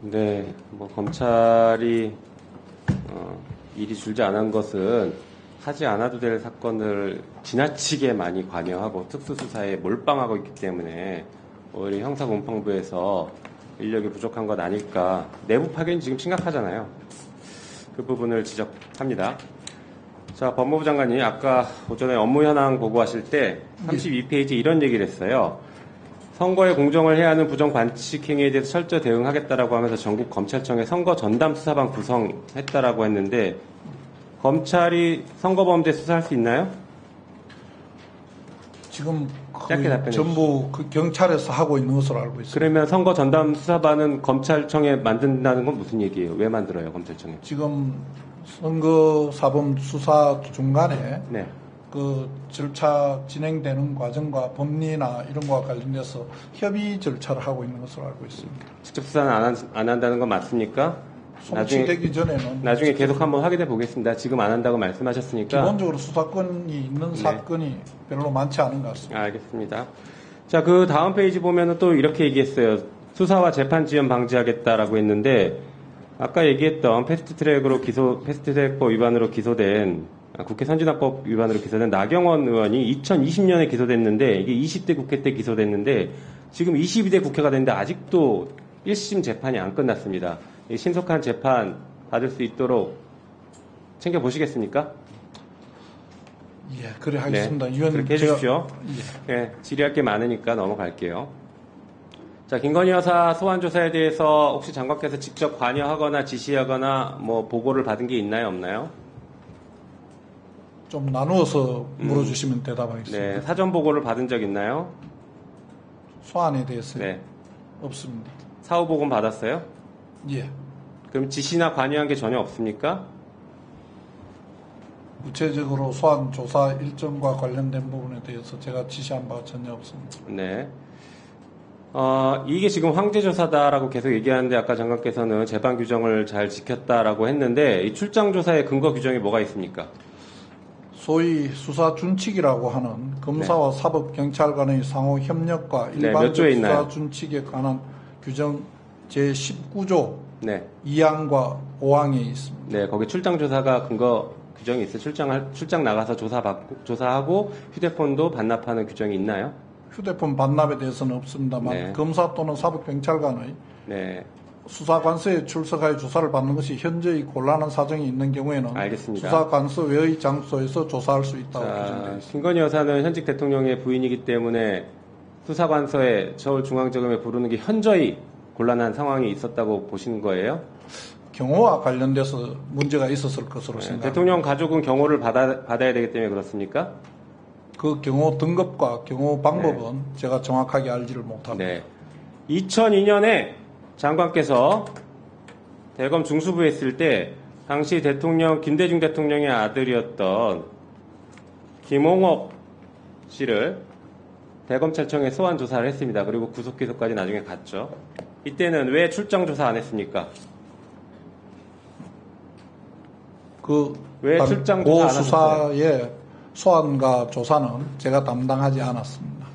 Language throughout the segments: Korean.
네, 뭐 검찰이 일이 줄지 않은 것은 하지 않아도 될 사건을 지나치게 많이 관여하고 특수수사에 몰빵하고 있기 때문에 오히려 형사공판부에서 인력이 부족한 것 아닐까. 내부 파견이 지금 심각하잖아요. 그 부분을 지적합니다. 자, 법무부 장관이 아까 오전에 업무 현황 보고하실 때 32페이지 이런 얘기를 했어요. 선거에 공정을 해야 하는 부정 반칙 행위에 대해서 철저 대응하겠다라고 하면서 전국 검찰청에 선거 전담 수사반 구성했다라고 했는데 검찰이 선거범죄 수사할 수 있나요? 지금 짧게 답변해 전부 그 경찰에서 하고 있는 것으로 알고 있습니다. 그러면 선거 전담 수사반은 검찰청에 만든다는 건 무슨 얘기예요? 왜 만들어요, 검찰청에? 지금 선거 사범 수사 중간에 네. 그 절차 진행되는 과정과 법리나 이런 거와 관련돼서 협의 절차를 하고 있는 것으로 알고 있습니다. 직접 수사는 안 한다는 건 맞습니까? 송치되기 전에는 나중에 계속 한번 확인해 보겠습니다. 지금 안 한다고 말씀하셨으니까. 기본적으로 수사권이 있는 사건이 별로 많지 않은 것 같습니다. 알겠습니다. 자, 그 다음 페이지 보면은 또 이렇게 얘기했어요. 수사와 재판 지연 방지하겠다라고 했는데 아까 얘기했던 패스트트랙법 위반으로 기소된 국회 선진화법 위반으로 기소된 나경원 의원이 2020년에 기소됐는데 이게 20대 국회 때 기소됐는데 지금 22대 국회가 됐는데 아직도 1심 재판이 안 끝났습니다. 신속한 재판 받을 수 있도록 챙겨보시겠습니까? 예, 그래 하겠습니다. 네, 의원 그렇게 해주십시오. 예. 네, 질의할 게 많으니까 넘어갈게요. 자, 김건희 여사 소환 조사에 대해서 혹시 장관께서 직접 관여하거나 지시하거나 뭐 보고를 받은 게 있나요, 없나요? 좀 나누어서 물어주시면 대답하겠습니다. 네, 사전 보고를 받은 적 있나요? 소환에 대해서 네. 없습니다. 사후 보고는 받았어요? 예. 그럼 지시나 관여한 게 전혀 없습니까? 구체적으로 소환 조사 일정과 관련된 부분에 대해서 제가 지시한 바가 전혀 없습니다. 네. 이게 지금 황제조사다라고 계속 얘기하는데 아까 장관께서는 재판 규정을 잘 지켰다라고 했는데 이 출장 조사의 근거 규정이 뭐가 있습니까? 소위 수사 준칙이라고 하는 검사와 사법경찰 간의 상호 협력과 몇 일반적 조에 수사 있나요? 준칙에 관한 규정 제19조 네. 2항과 5항에 있습니다. 네, 거기 출장 조사가 근거 규정이 있어요. 출장 나가서 조사하고 휴대폰도 반납하는 규정이 있나요? 휴대폰 반납에 대해서는 없습니다만 네. 검사 또는 사법경찰 간의 네. 수사관서에 출석하여 조사를 받는 것이 현저히 곤란한 사정이 있는 경우에는 알겠습니다. 수사관서 외의 장소에서 조사할 수 있다고 규정되어 자, 있습니다. 김건희 여사는 현직 대통령의 부인이기 때문에 수사관서에 서울중앙지검에 부르는 게 현저히 곤란한 상황이 있었다고 보시는 거예요? 경호와 관련돼서 문제가 있었을 것으로 생각합니다. 대통령 가족은 경호를 받아야 되기 때문에 그렇습니까? 그 경호 등급과 경호 방법은 제가 정확하게 알지를 못합니다. 네. 2002년에 장관께서 대검 중수부에 있을 때 당시 대통령 김대중 대통령의 아들이었던 김홍업 씨를 대검찰청에 소환 조사를 했습니다. 그리고 구속 기소까지 나중에 갔죠. 이때는 왜 출장 조사 안 했습니까? 왜 출장 조사 안 수사의 소환과 조사는 제가 담당하지 않았습니다.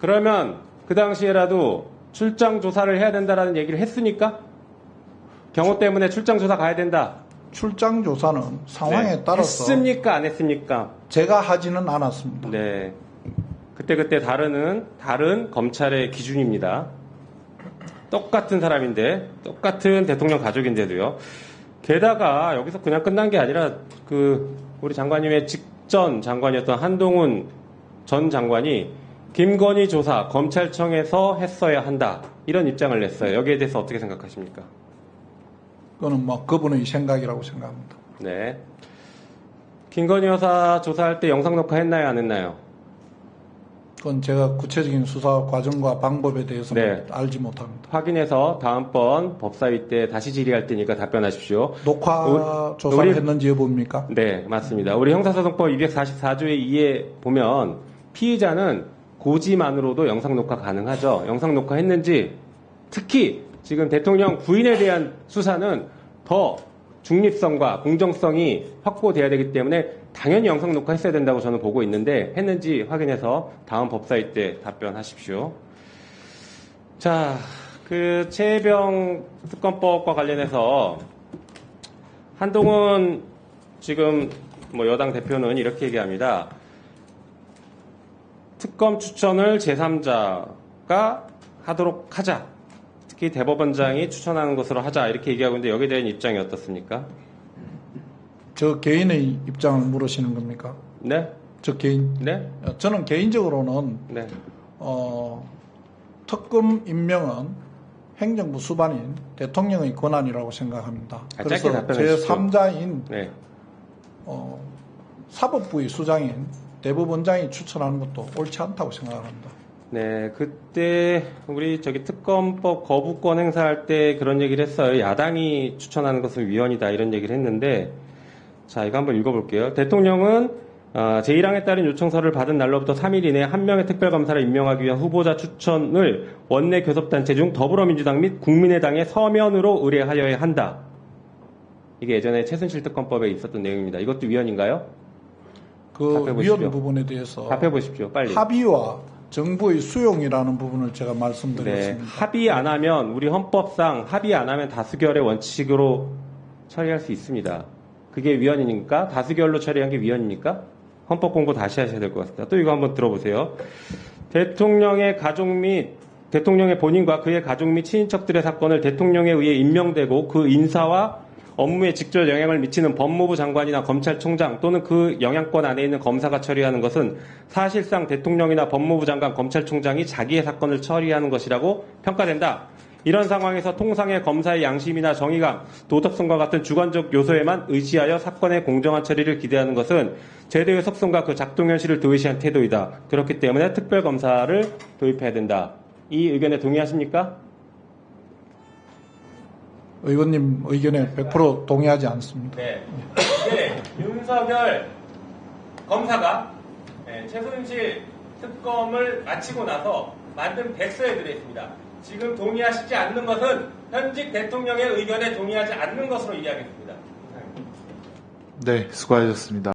그러면 그 당시에라도 출장 조사를 해야 된다라는 얘기를 했으니까? 경호 때문에 출장 조사 가야 된다. 출장 조사는 상황에 따라서 했습니까? 안 했습니까? 제가 하지는 않았습니다. 네. 그때 다른 검찰의 기준입니다. 똑같은 사람인데, 똑같은 대통령 가족인데도요. 게다가 여기서 그냥 끝난 게 아니라 우리 장관님의 직전 장관이었던 한동훈 전 장관이 김건희 조사 검찰청에서 했어야 한다. 이런 입장을 냈어요. 여기에 대해서 어떻게 생각하십니까? 그거는 뭐 그분의 생각이라고 생각합니다. 네. 김건희 여사 조사할 때 영상 녹화했나요? 안 했나요? 그건 제가 구체적인 수사 과정과 방법에 대해서는 네. 알지 못합니다. 확인해서 다음번 법사위 때 다시 질의할 테니까 답변하십시오. 녹화 조사를 했는지 여부입니까? 네, 맞습니다. 우리 형사소송법 244조의 2에 보면 피의자는 고지만으로도 영상 녹화 가능하죠. 영상 녹화했는지 특히 지금 대통령 부인에 대한 수사는 더 중립성과 공정성이 확보돼야 되기 때문에 당연히 영상 녹화했어야 된다고 저는 보고 있는데 했는지 확인해서 다음 법사위 때 답변하십시오. 자, 그 최혜병 특검법과 관련해서 한동훈 지금 뭐 여당 대표는 이렇게 얘기합니다. 특검 추천을 제3자가 하도록 하자. 특히 대법원장이 추천하는 것으로 하자. 이렇게 얘기하고 있는데 여기에 대한 입장이 어떻습니까? 저 개인의 입장을 물으시는 겁니까? 네? 저 개인? 네? 저는 개인적으로는 네. 특검 임명은 행정부 수반인 대통령의 권한이라고 생각합니다. 짧게 그래서 답변해 주십시오. 제3자인 네. 사법부의 수장인 대법원장이 추천하는 것도 옳지 않다고 생각합니다. 네, 그때 우리 특검법 거부권 행사할 때 그런 얘기를 했어요. 야당이 추천하는 것은 위헌이다 이런 얘기를 했는데, 자 이거 한번 읽어볼게요. 대통령은 제1항에 따른 요청서를 받은 날로부터 3일 이내에 한 명의 특별검사를 임명하기 위한 후보자 추천을 원내 교섭단체 중 더불어민주당 및 국민의당에 서면으로 의뢰하여야 한다. 이게 예전에 최순실 특검법에 있었던 내용입니다. 이것도 위헌인가요? 그 답해보십시오. 위헌 부분에 대해서 답해보십시오, 빨리. 합의와 정부의 수용이라는 부분을 제가 네, 말씀드렸습니다. 합의 안 하면 우리 헌법상 합의 안 하면 다수결의 원칙으로 처리할 수 있습니다. 그게 위헌이니까 다수결로 처리한 게 위헌입니까? 헌법 공부 다시 하셔야 될 것 같습니다. 또 이거 한번 들어보세요. 대통령의 가족 및 대통령의 본인과 그의 가족 및 친인척들의 사건을 대통령에 의해 임명되고 그 인사와 업무에 직접 영향을 미치는 법무부 장관이나 검찰총장 또는 그 영향권 안에 있는 검사가 처리하는 것은 사실상 대통령이나 법무부 장관, 검찰총장이 자기의 사건을 처리하는 것이라고 평가된다. 이런 상황에서 통상의 검사의 양심이나 정의감, 도덕성과 같은 주관적 요소에만 의지하여 사건의 공정한 처리를 기대하는 것은 제도의 속성과 그 작동 현실을 도외시한 태도이다. 그렇기 때문에 특별검사를 도입해야 된다. 이 의견에 동의하십니까? 의원님 의견에 100% 동의하지 않습니다. 네. 이게 윤석열 검사가 최순실 특검을 마치고 나서 만든 백서에 들어있습니다. 지금 동의하시지 않는 것은 현직 대통령의 의견에 동의하지 않는 것으로 이해하겠습니다. 네, 수고하셨습니다.